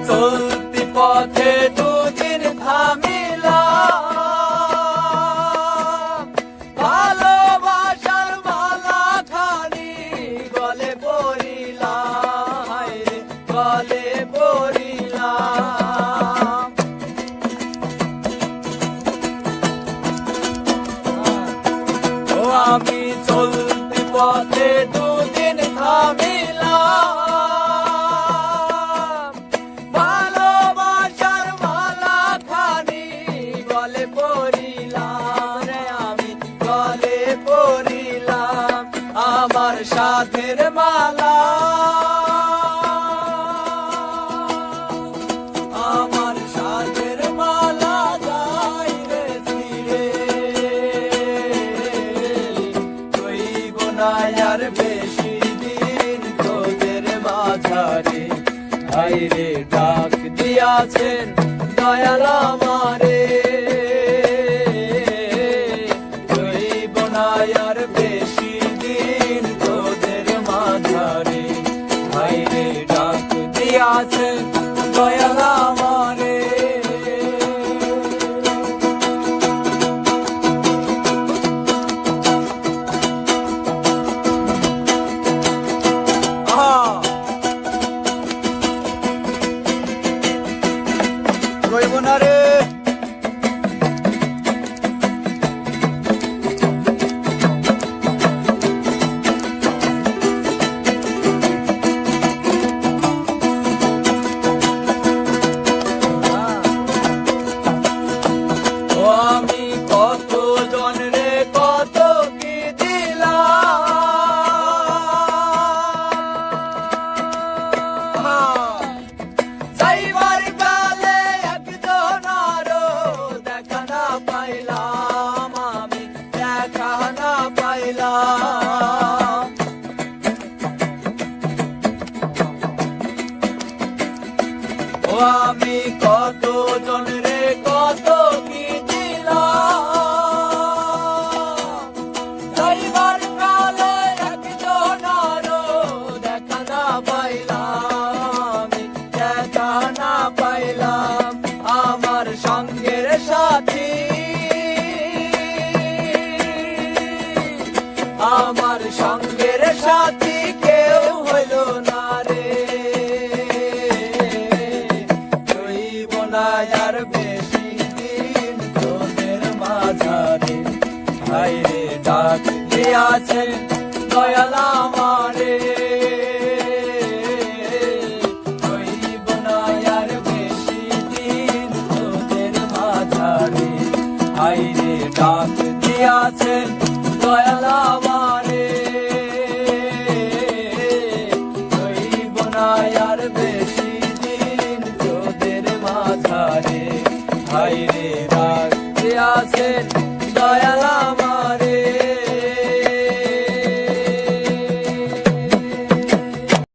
চলতি পথে দুদিন থামিলাম, ভালোবাসার মালা খানি গলে পরিলাম, হায়রে গলে পরিলাম। ও আমি চলতি পথে দুদিন থামিলাম, ভালোবাসার মালা খানি গলে পরিলাম রে, আমি গলে পরিলাম। আমার সাথের মালা, আমার সাথের মালা যাই রে ছিঁড়ে, রইব না আর বেশি দিন তোদের মাঝারে। হায়রে ডাক দিয়াছেন দয়াল আমারে, রইব না আর বেশি দিন তোদের মাঝারে। হায়রে ডাক দিয়াছেন দয়াল আমারে। রইব না রে। ও আমি কত জন রে কত কি দিলাম, যাইবার কালে একজন আরো দেখা না পাইলাম, আমি দেখা না পাইলাম। ও আমি কত জন রে কত কি দিলাম, যাইবার কালে একজন আরো দেখা না পাইলাম, দেখা না পাইলাম। আমার সঙ্গের সাথী, আমার সঙ্গের সাথী কেউ হইল না রে, রইব না আর বেশি দিন তোদের মাঝারে। হায়রে ডাক দিয়াছেন দয়াল আমারে, রইব না আর বেশি দিন তোদের মাঝারে। হায়রে ডাক দিয়াছেন দয়াল আমারে, রইব না আর বেশি দিন তোদের মাঝারে। হায়রে ডাক দিয়াছেন দয়াল আমারে।